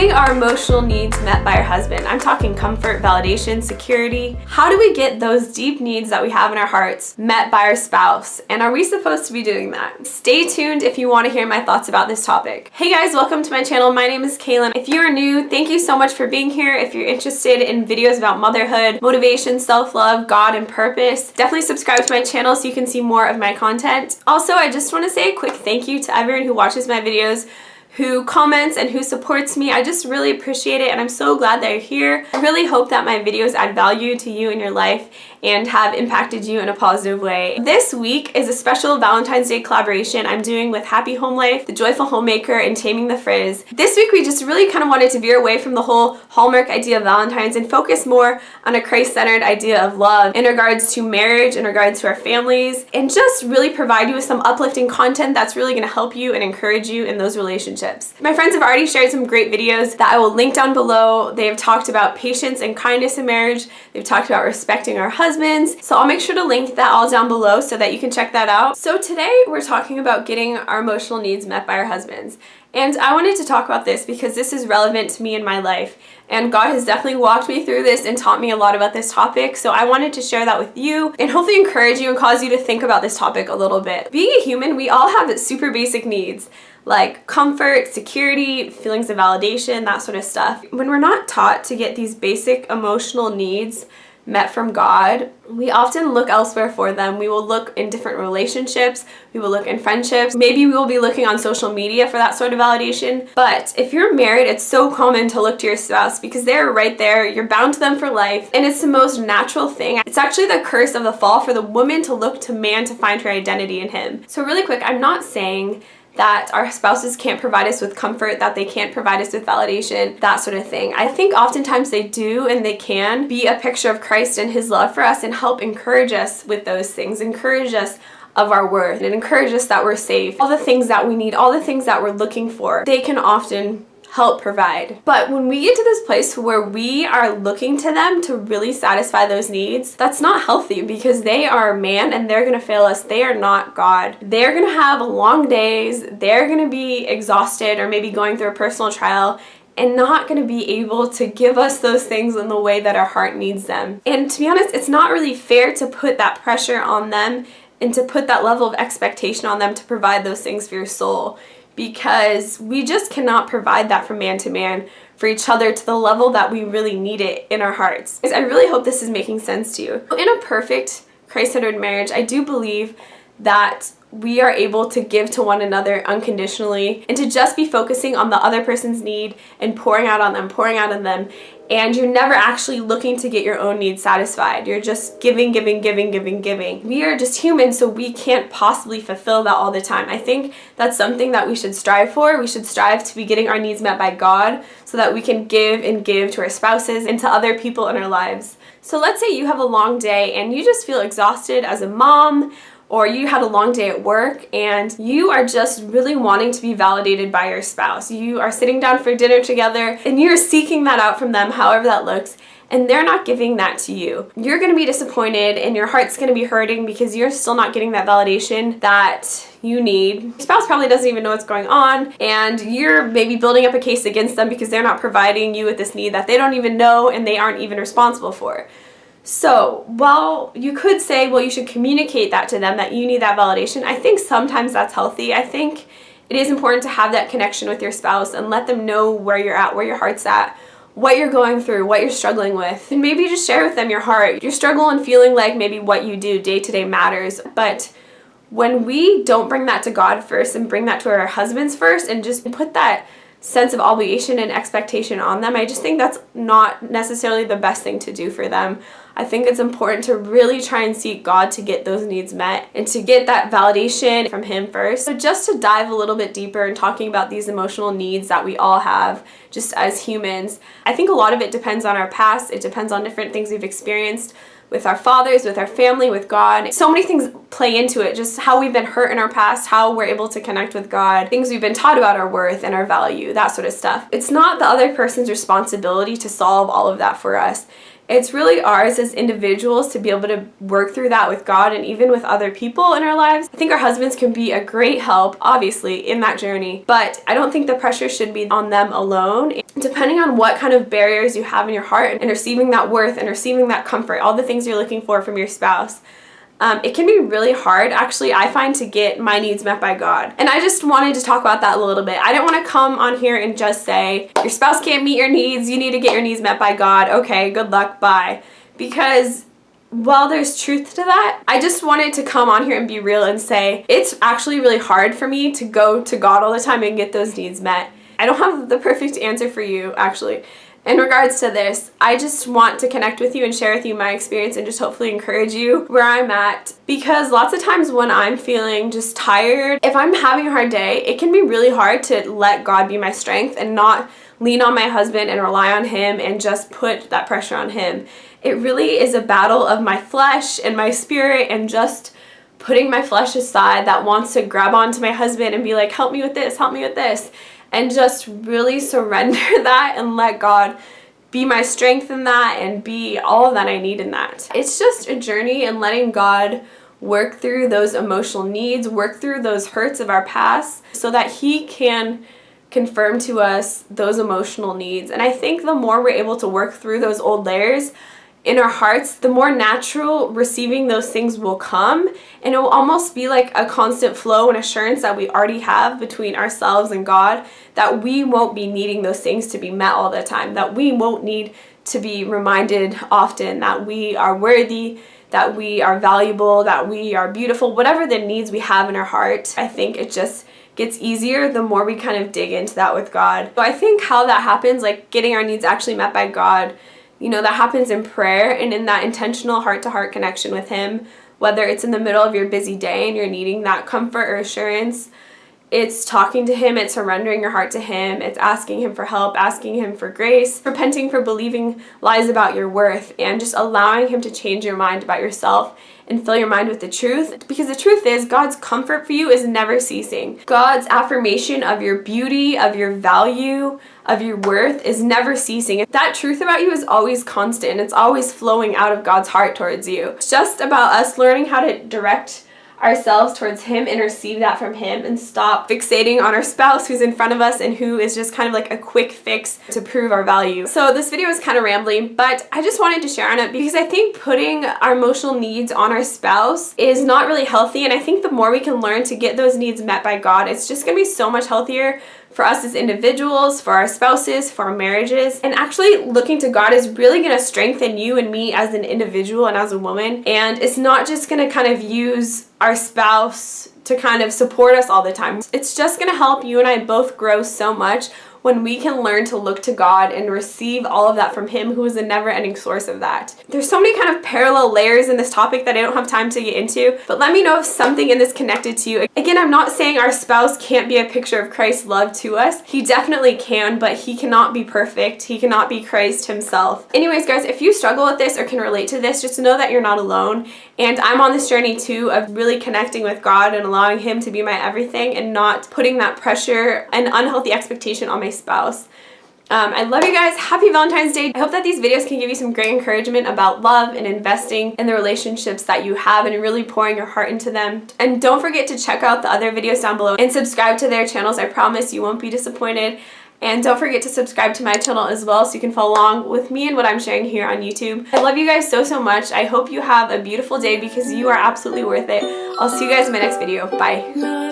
Getting our emotional needs met by our husband. I'm talking comfort, validation, security. How do we get those deep needs that we have in our hearts met by our spouse? And are we supposed to be doing that? Stay tuned if you want to hear my thoughts about this topic. Hey guys, welcome to my channel. My name is Kaylyn. If you are new, thank you so much for being here. If you're interested in videos about motherhood, motivation, self-love, God, and purpose, definitely subscribe to my channel so you can see more of my content. Also, I just want to say a quick thank you to everyone who watches my videos, who comments and who supports me. I just really appreciate it, and I'm so glad that you're here. I really hope that my videos add value to you in your life and have impacted you in a positive way. This week is a special Valentine's Day collaboration I'm doing with Happy Home Life, The Joyful Homemaker, and Taming the Frizz. This week we just really kind of wanted to veer away from the whole Hallmark idea of Valentine's and focus more on a Christ-centered idea of love in regards to marriage, in regards to our families, and just really provide you with some uplifting content that's really going to help you and encourage you in those relationships. My friends have already shared some great videos that I will link down below. They have talked about patience and kindness in marriage. They've talked about respecting our husbands. So I'll make sure to link that all down below so that you can check that out. So today we're talking about getting our emotional needs met by our husbands. And I wanted to talk about this because this is relevant to me in my life. And God has definitely walked me through this and taught me a lot about this topic. So I wanted to share that with you and hopefully encourage you and cause you to think about this topic a little bit. Being a human, we all have super basic needs like comfort, security, feelings of validation, that sort of stuff. When we're not taught to get these basic emotional needs met from God, we often look elsewhere for them. We will look in different relationships, we will look in friendships, maybe we will be looking on social media for that sort of validation. But if you're married, it's so common to look to your spouse because they're right there, you're bound to them for life, and it's the most natural thing. It's actually the curse of the fall for the woman to look to man to find her identity in him. So really quick, I'm not saying that our spouses can't provide us with comfort, that they can't provide us with validation, that sort of thing. I think oftentimes they do, and they can be a picture of Christ and his love for us and help encourage us with those things, encourage us of our worth, and encourage us that we're safe. All the things that we need, all the things that we're looking for, they can often help provide. But when we get to this place where we are looking to them to really satisfy those needs, that's not healthy because they are man and they're gonna fail us. They are not God. They're gonna have long days, they're gonna be exhausted or maybe going through a personal trial and not going to be able to give us those things in the way that our heart needs them. And to be honest, it's not really fair to put that pressure on them and to put that level of expectation on them to provide those things for your soul, because we just cannot provide that from man to man for each other to the level that we really need it in our hearts. I really hope this is making sense to you. In a perfect Christ-centered marriage, I do believe that we are able to give to one another unconditionally and to just be focusing on the other person's need and pouring out on them, and you're never actually looking to get your own needs satisfied. You're just giving. We are just humans, so we can't possibly fulfill that all the time. I think that's something that we should strive for. We should strive to be getting our needs met by God so that we can give and give to our spouses and to other people in our lives. So let's say you have a long day and you just feel exhausted as a mom, or you had a long day at work and you are just really wanting to be validated by your spouse. You are sitting down for dinner together and you're seeking that out from them, however that looks, and they're not giving that to you. You're gonna be disappointed and your heart's gonna be hurting because you're still not getting that validation that you need. Your spouse probably doesn't even know what's going on, and you're maybe building up a case against them because they're not providing you with this need that they don't even know and they aren't even responsible for. So while you could say, well, you should communicate that to them, that you need that validation, I think sometimes that's healthy. I think it is important to have that connection with your spouse and let them know where you're at, where your heart's at, what you're going through, what you're struggling with. And maybe just share with them your heart, your struggle, and feeling like maybe what you do day to day matters. But when we don't bring that to God first and bring that to our husbands first and just put that sense of obligation and expectation on them, I just think that's not necessarily the best thing to do for them. I think it's important to really try and seek God to get those needs met and to get that validation from him first. So just to dive a little bit deeper in talking about these emotional needs that we all have just as humans, I think a lot of it depends on our past. It depends on different things we've experienced with our fathers, with our family, with God. So many things play into it, just how we've been hurt in our past, how we're able to connect with God, things we've been taught about our worth and our value, that sort of stuff. It's not the other person's responsibility to solve all of that for us. It's really ours as individuals to be able to work through that with God and even with other people in our lives. I think our husbands can be a great help, obviously, in that journey, but I don't think the pressure should be on them alone. Depending on what kind of barriers you have in your heart and receiving that worth and receiving that comfort, all the things you're looking for from your spouse, it can be really hard, actually, I find, to get my needs met by God. And I just wanted to talk about that a little bit. I didn't want to come on here and just say, your spouse can't meet your needs, you need to get your needs met by God. Okay, good luck, bye. Because while there's truth to that, I just wanted to come on here and be real and say, it's actually really hard for me to go to God all the time and get those needs met. I don't have the perfect answer for you, actually. In regards to this, I just want to connect with you and share with you my experience and just hopefully encourage you where I'm at, because lots of times when I'm feeling just tired, if I'm having a hard day, it can be really hard to let God be my strength and not lean on my husband and rely on him and just put that pressure on him. It really is a battle of my flesh and my spirit and just putting my flesh aside that wants to grab onto my husband and be like, help me with this, help me with this. And just really surrender that and let God be my strength in that and be all that I need in that. It's just a journey and letting God work through those emotional needs, work through those hurts of our past so that He can confirm to us those emotional needs. And I think the more we're able to work through those old layers in our hearts, the more natural receiving those things will come, and it will almost be like a constant flow and assurance that we already have between ourselves and God, that we won't be needing those things to be met all the time, that we won't need to be reminded often that we are worthy, that we are valuable, that we are beautiful, whatever the needs we have in our heart. I think it just gets easier the more we kind of dig into that with God. So I think how that happens, like getting our needs actually met by God, that happens in prayer and in that intentional heart-to-heart connection with Him, whether it's in the middle of your busy day and you're needing that comfort or assurance. It's talking to Him, it's surrendering your heart to Him, it's asking Him for help, asking Him for grace, repenting for believing lies about your worth, and just allowing Him to change your mind about yourself and fill your mind with the truth. Because the truth is, God's comfort for you is never ceasing. God's affirmation of your beauty, of your value, of your worth is never ceasing. That truth about you is always constant. It's always flowing out of God's heart towards you. It's just about us learning how to direct ourselves towards Him and receive that from Him and stop fixating on our spouse who's in front of us and who is just kind of like a quick fix to prove our value. So this video is kind of rambling, but I just wanted to share on it because I think putting our emotional needs on our spouse is not really healthy, and I think the more we can learn to get those needs met by God, it's just going to be so much healthier for us as individuals, for our spouses, for our marriages. And actually looking to God is really going to strengthen you and me as an individual and as a woman. And it's not just going to kind of use our spouse to kind of support us all the time. It's just going to help you and I both grow so much when we can learn to look to God and receive all of that from Him, who is a never-ending source of that. There's so many kind of parallel layers in this topic that I don't have time to get into, but let me know if something in this connected to you. Again, I'm not saying our spouse can't be a picture of Christ's love to us. He definitely can, but he cannot be perfect. He cannot be Christ himself. Anyways, guys, if you struggle with this or can relate to this, just know that you're not alone. And I'm on this journey too of really connecting with God and allowing Him to be my everything and not putting that pressure and unhealthy expectation on my spouse. I love you guys. Happy Valentine's Day. I hope that these videos can give you some great encouragement about love and investing in the relationships that you have and really pouring your heart into them. And don't forget to check out the other videos down below and subscribe to their channels. I promise you won't be disappointed. And don't forget to subscribe to my channel as well so you can follow along with me and what I'm sharing here on YouTube. I love you guys so, so much. I hope you have a beautiful day because you are absolutely worth it. I'll see you guys in my next video. Bye.